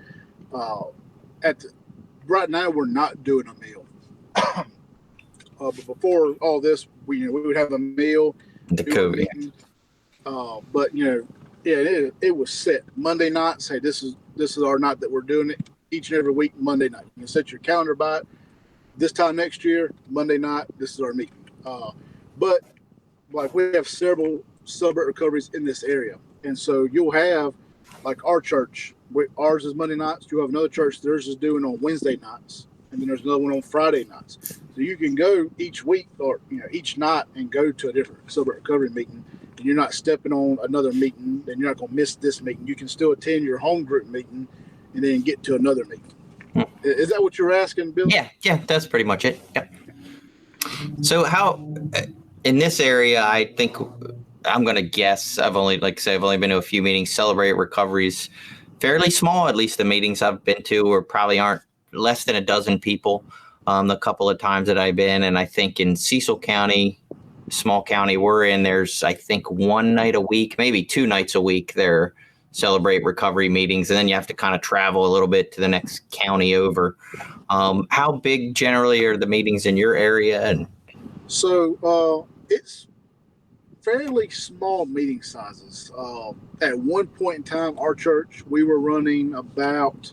right now we're not doing a meal. But before all this, we would have a meal. The COVID. But it was set Monday nights. Hey, this is our night that we're doing it. Each and every week, Monday night. You can set your calendar by it. this time next year, Monday night, this is our meeting. But like we have several celebrate recoveries in this area, and so you'll have like our church. Ours is Monday nights. You'll have another church. Theirs is doing on Wednesday nights, and then there's another one on Friday nights. So you can go each week or each night and go to a different celebrate recovery meeting, and you're not stepping on another meeting. And you're not going to miss this meeting. You can still attend your home group meeting, and then get to another meeting. Is that what you're asking, Bill? Yeah, that's pretty much it. Yep. So how in this area, I think I'm going to guess I've only been to a few meetings. Celebrate Recovery's fairly small. At least the meetings I've been to are probably aren't less than a dozen people. The couple of times that I've been, and I think in Cecil County, small county we're in, there's I think one night a week, maybe 2 nights a week there. Celebrate Recovery meetings, and then you have to kind of travel a little bit to the next county over. How big generally are the meetings in your area? And so it's fairly small meeting sizes. At one point in time, our church, we were running about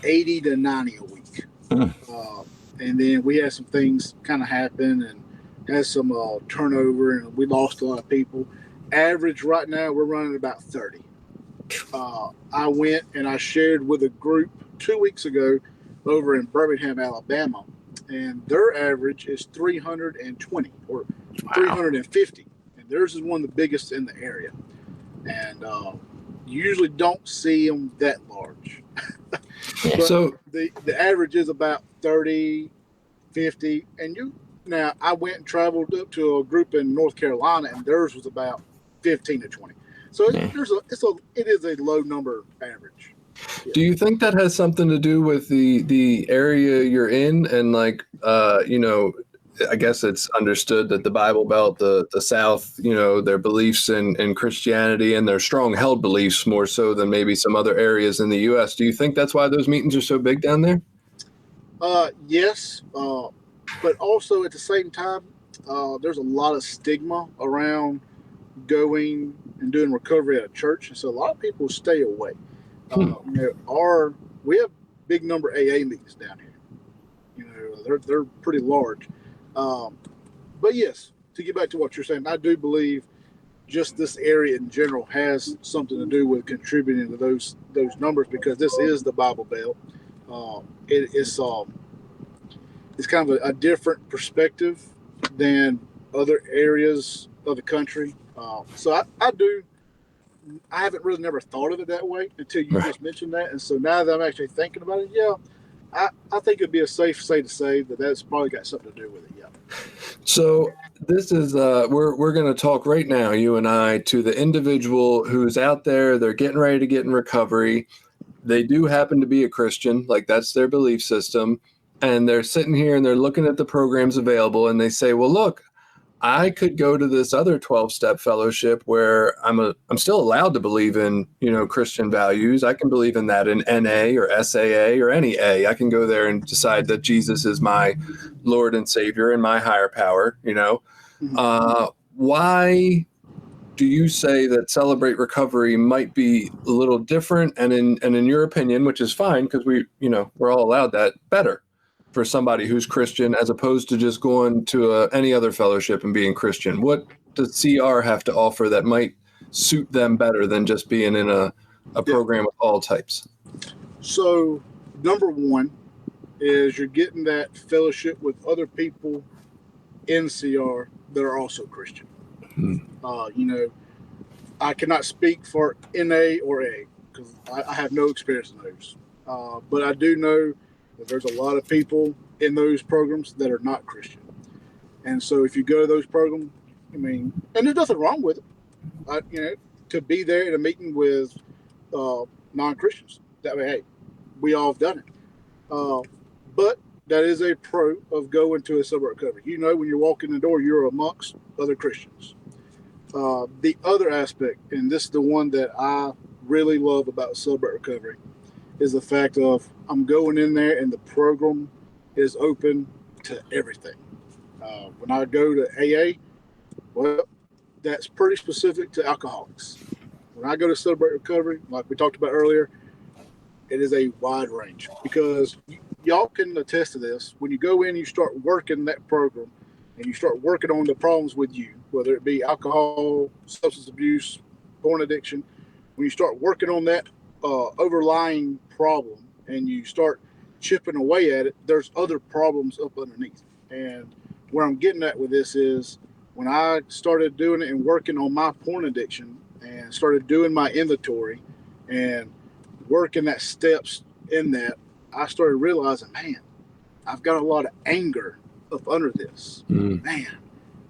80 to 90 a week. And then we had some things kind of happen and had some turnover, and we lost a lot of people. Average right now, we're running about 30. I went and I shared with a group 2 weeks ago over in Birmingham, Alabama, and their average is 320 or 350, and theirs is one of the biggest in the area. And you usually don't see them that large. So the average is about 30, 50, and now I went and traveled up to a group in North Carolina, and theirs was about 15 to 20. So it is a low number average. Yeah. Do you think that has something to do with the area you're in? And I guess it's understood that the Bible Belt, the South, their beliefs in Christianity and their strong held beliefs more so than maybe some other areas in the U.S. Do you think that's why those meetings are so big down there? Yes. But also at the same time, there's a lot of stigma around going and doing recovery at a church, and so a lot of people stay away. We have big number AA meetings down here. They're pretty large. But yes, to get back to what you're saying, I do believe just this area in general has something to do with contributing to those numbers, because this is the Bible Belt. It's kind of a different perspective than other areas of the country. So I haven't really never thought of it that way until you just mentioned that. And so now that I'm actually thinking about it, I think it'd be a safe say to say that that's probably got something to do with it. Yeah. So this is, we're going to talk right now, you and I, to the individual who's out there. They're getting ready to get in recovery. They do happen to be a Christian, like that's their belief system. And they're sitting here and they're looking at the programs available, and they say, well, look, I could go to this other 12-step fellowship where I'm still allowed to believe in, Christian values. I can believe in that in NA or SAA or any A. I can go there and decide that Jesus is my Lord and Savior and my higher power, Why do you say that Celebrate Recovery might be a little different and in your opinion, which is fine because we're all allowed that, better for somebody who's Christian as opposed to just going to any other fellowship and being Christian? What does CR have to offer that might suit them better than just being in a program with all types? So number one is you're getting that fellowship with other people in CR that are also Christian. I cannot speak for NA or A because I have no experience in those. But I do know that there's a lot of people in those programs that are not Christian. And so if you go to those programs, and there's nothing wrong with it, to be there in a meeting with non-Christians. That way, hey, we all have done it. But that is a pro of going to a celebrate recovery. When you walk in the door, you're amongst other Christians. The other aspect, and this is the one that I really love about celebrate recovery, is the fact of I'm going in there and the program is open to everything. When I go to AA, well, that's pretty specific to alcoholics. When I go to Celebrate Recovery, like we talked about earlier, it is a wide range because y'all can attest to this. When you go in, you start working that program, and you start working on the problems with you, whether it be alcohol, substance abuse, porn addiction. When you start working on that overlying problem, and you start chipping away at it, there's other problems up underneath. And where I'm getting at with this is when I started doing it and working on my porn addiction and started doing my inventory and working that steps in that, I started realizing, man, I've got a lot of anger up under this. Man,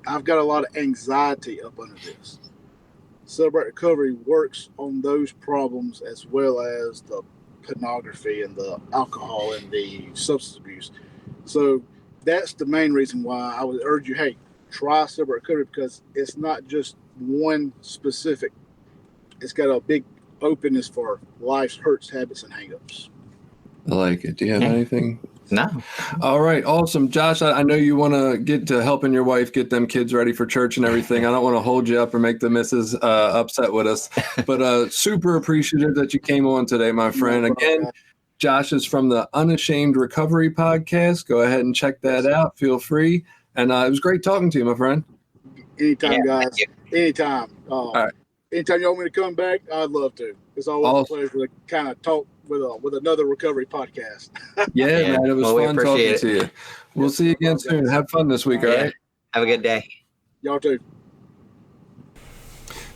I've got a lot of anxiety up under this. Celebrate Recovery works on those problems as well as the pornography and the alcohol and the substance abuse. So that's the main reason why I would urge you, hey, try Celebrate Recovery, because it's not just one specific. It's got a big openness for life's hurts, habits, and hangups. I like it. Do you have anything? No. All right. Awesome. Josh, I know you want to get to helping your wife get them kids ready for church and everything. I don't want to hold you up or make the missus upset with us, but super appreciative that you came on today, my friend. Again, Josh is from the Unashamed Recovery podcast. Go ahead and check that out. Feel free. And it was great talking to you, my friend. Anytime, guys. Anytime. All right. Anytime you want me to come back, I'd love to. It's always a pleasure to kind of talk with another recovery podcast. Yeah, man, it was fun talking to you. We'll see you again soon. Have fun this week, all right? Have a good day. Y'all too.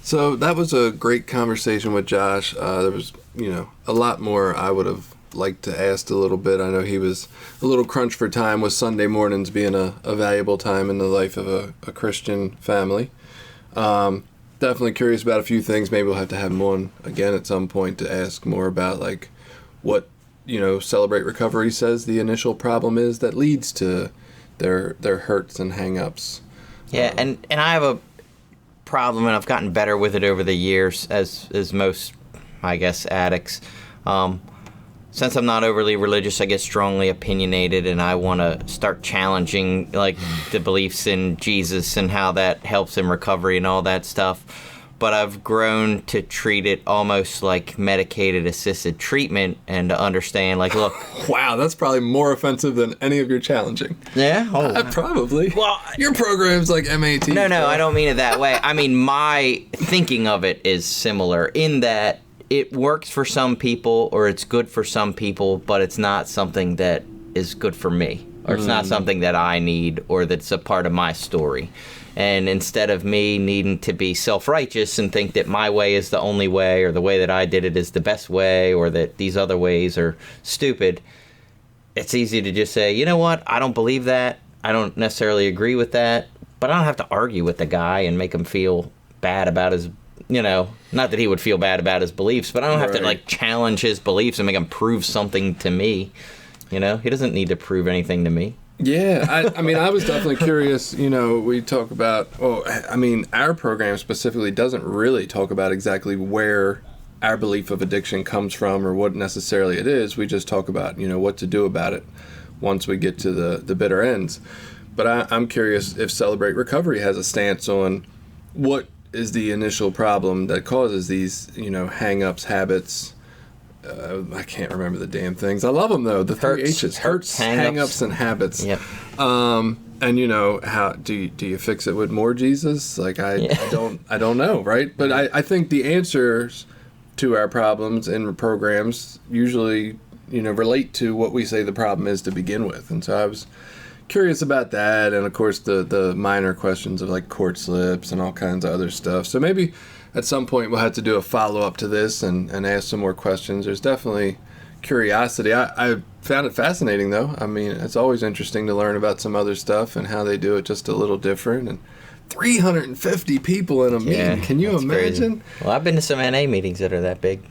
So that was a great conversation with Josh. There was, a lot more I would have liked to ask a little bit. I know he was a little crunched for time with Sunday mornings being a valuable time in the life of a Christian family. Definitely curious about a few things. Maybe we'll have to have him on again at some point to ask more about like what Celebrate Recovery says the initial problem is that leads to their hurts and hang-ups. Yeah, and I have a problem, and I've gotten better with it over the years, as most, I guess, addicts. Since I'm not overly religious, I get strongly opinionated, and I want to start challenging like the beliefs in Jesus and how that helps in recovery and all that stuff. But I've grown to treat it almost like medicated assisted treatment, and to understand, like, look. Wow, that's probably more offensive than any of your challenging. Yeah? Oh. Probably. Well, your program's like MAT. No, I don't mean it that way. I mean, my thinking of it is similar in that it works for some people, or it's good for some people, but it's not something that is good for me, or it's not something that I need, or that's a part of my story. And instead of me needing to be self-righteous and think that my way is the only way, or the way that I did it is the best way, or that these other ways are stupid, it's easy to just say, you know what, I don't believe that, I don't necessarily agree with that, but I don't have to argue with the guy and make him feel bad about his, not that he would feel bad about his beliefs, but I don't have to like challenge his beliefs and make him prove something to me. He doesn't need to prove anything to me. Yeah, I mean, I was definitely curious. We talk about, our program specifically doesn't really talk about exactly where our belief of addiction comes from or what necessarily it is. We just talk about, what to do about it once we get to the bitter ends. But I'm curious if Celebrate Recovery has a stance on what is the initial problem that causes these, hang-ups, habits. I can't remember the damn things. I love them though. The three H's: hurts, hang-ups, and habits. Yep. And how do you fix it with more Jesus? Like I don't know, right? But I think the answers to our problems in programs usually relate to what we say the problem is to begin with. And so I was curious about that, and of course the minor questions of like court slips and all kinds of other stuff. So maybe at some point we'll have to do a follow-up to this and ask some more questions. There's definitely curiosity. I found it fascinating, though. I mean, it's always interesting to learn about some other stuff and how they do it just a little different. And 350 people in a meeting. Can you imagine? Crazy. Well, I've been to some NA meetings that are that big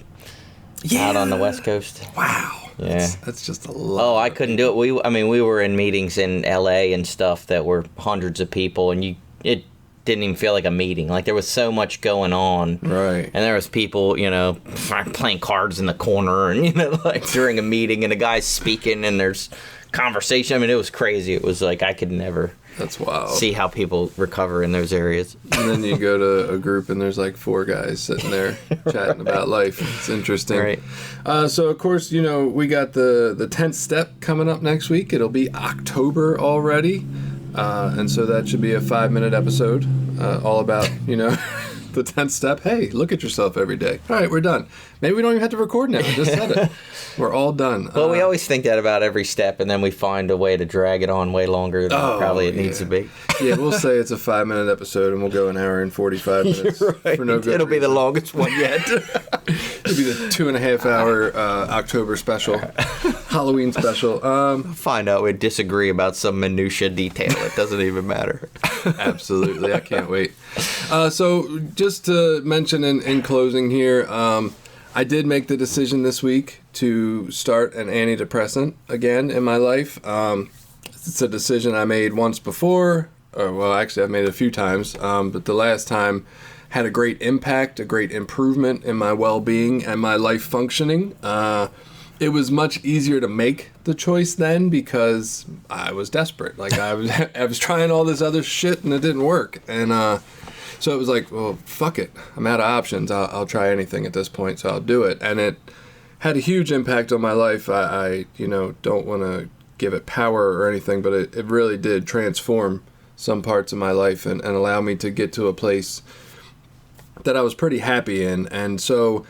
out on the West Coast. Wow. Yeah. That's just a lot. Oh, I couldn't do it. We were in meetings in LA and stuff that were hundreds of people, and it didn't even feel like a meeting. Like, there was so much going on. Right. And there was people, playing cards in the corner and, like during a meeting, and a guy's speaking and there's conversation. I mean, it was crazy. It was like I could never That's wild. see how people recover in those areas. And then you go to a group and there's like 4 guys sitting there chatting about life. It's interesting. Right. So of course, we got the 10th step coming up next week. It'll be October already. And so that should be a 5-minute episode all about, the 10th step. Hey, look at yourself every day. All right, we're done. Maybe we don't even have to record now. I just said it. We're all done. Well, we always think that about every step, and then we find a way to drag it on way longer than probably it needs to be. Yeah, we'll say it's a 5-minute episode, and we'll go an hour and 45 minutes. Right. For no good It'll be the reason. longest one yet. It'll be the 2.5-hour October special, Halloween special. Find out we disagree about some minutia detail. It doesn't even matter. Absolutely, I can't wait. So just to mention in closing here, I did make the decision this week to start an antidepressant again in my life. It's a decision I made once before. Well, actually, I've made it a few times, but the last time had a great impact, a great improvement in my well-being and my life functioning. It was much easier to make the choice then because I was desperate. Like I was trying all this other shit and it didn't work. And so it was like, well, fuck it. I'm out of options. I'll try anything at this point, so I'll do it. And it had a huge impact on my life. I don't want to give it power or anything, but it really did transform some parts of my life and allow me to get to a place that I was pretty happy in. And so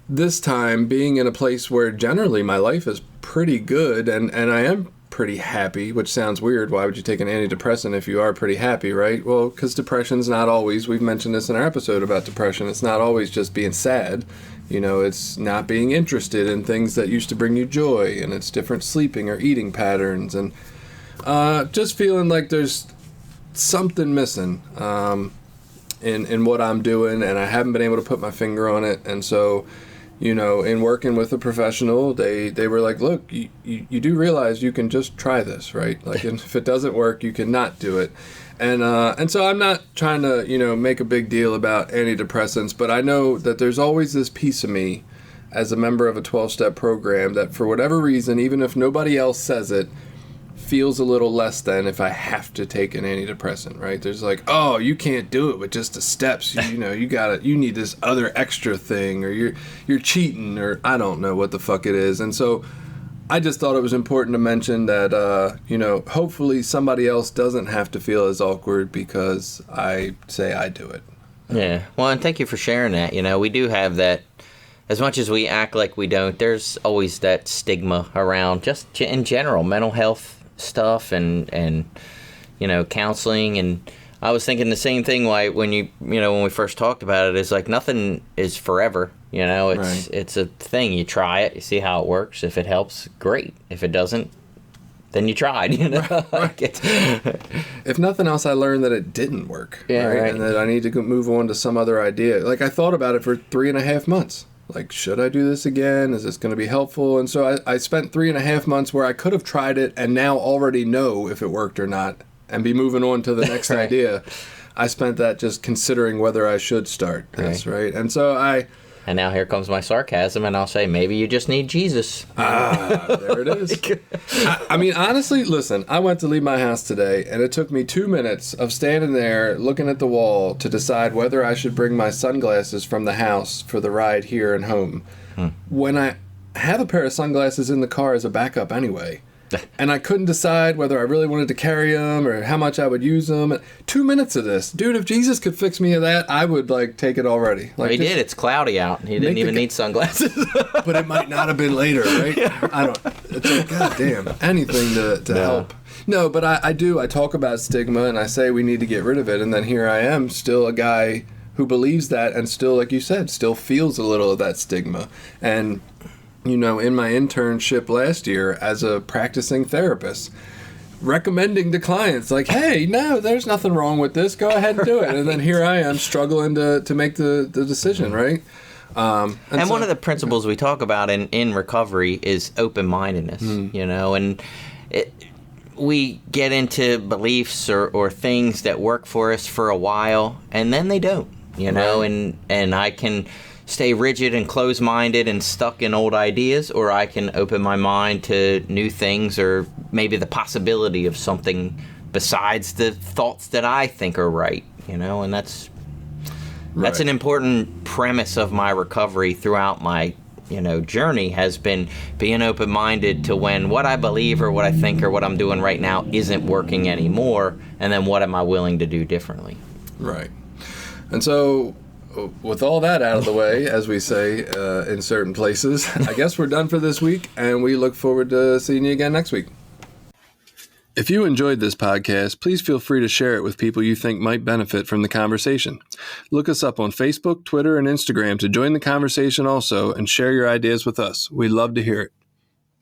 this time, being in a place where generally my life is pretty good and I am pretty happy, which sounds weird. Why would you take an antidepressant if you are pretty happy, right? Well, because depression's not always, we've mentioned this in our episode about depression, it's not always just being sad. It's not being interested in things that used to bring you joy, and it's different sleeping or eating patterns, and just feeling like there's something missing in what I'm doing, and I haven't been able to put my finger on it. And so in working with a professional, they were like, look, you do realize you can just try this, right? Like, if it doesn't work, you can not do it. And so I'm not trying to, make a big deal about antidepressants, but I know that there's always this piece of me as a member of a 12-step program that for whatever reason, even if nobody else says it, feels a little less than if I have to take an antidepressant, right? There's like, oh, you can't do it with just the steps. You need this other extra thing, or you're cheating, or I don't know what the fuck it is. And so I just thought it was important to mention that, hopefully somebody else doesn't have to feel as awkward because I say I do it. Yeah. Well, and thank you for sharing that. We do have that. As much as we act like we don't, there's always that stigma around just in general, mental health stuff and counseling. And I was thinking the same thing when we first talked about it, is like nothing is forever. It's a thing. You try it, you see how it works. If it helps, great. If it doesn't, then you tried. Right. If nothing else, I learned that it didn't work. Yeah, right. And that I need to move on to some other idea. Like, I thought about it for 3.5 months. Like, should I do this again? Is this going to be helpful? And so I spent 3.5 months where I could have tried it and now already know if it worked or not and be moving on to the next Right. idea. I spent that just considering whether I should start this, right? And so And now here comes my sarcasm, and I'll say, maybe you just need Jesus. there it is. I mean, honestly, listen, I went to leave my house today, and it took me 2 minutes of standing there looking at the wall to decide whether I should bring my sunglasses from the house for the ride here and home. When I have a pair of sunglasses in the car as a backup anyway. And I couldn't decide whether I really wanted to carry them or how much I would use them. 2 minutes of this. Dude, if Jesus could fix me of that, I would, take it already. He did. It's cloudy out. He didn't even need sunglasses. But it might not have been later, right? I don't. It's like, goddamn, anything to help. No, but I do. I talk about stigma, and I say we need to get rid of it. And then here I am, still a guy who believes that and still, like you said, still feels a little of that stigma. And in my internship last year as a practicing therapist, recommending to clients, like, hey, no, there's nothing wrong with this. Go ahead and do it. And then here I am struggling to make the decision, right? And so, one of the principles we talk about in recovery is open-mindedness, and we get into beliefs or things that work for us for a while, and then they don't, Right. and I can stay rigid and close-minded and stuck in old ideas, or I can open my mind to new things or maybe the possibility of something besides the thoughts that I think are right, and that's an important premise of my recovery throughout my journey, has been being open-minded to when what I believe or what I think or what I'm doing right now isn't working anymore, and then what am I willing to do differently. Right. And so with all that out of the way, as we say in certain places, I guess we're done for this week, and we look forward to seeing you again next week. If you enjoyed this podcast, please feel free to share it with people you think might benefit from the conversation. Look us up on Facebook, Twitter, and Instagram to join the conversation also and share your ideas with us. We'd love to hear it.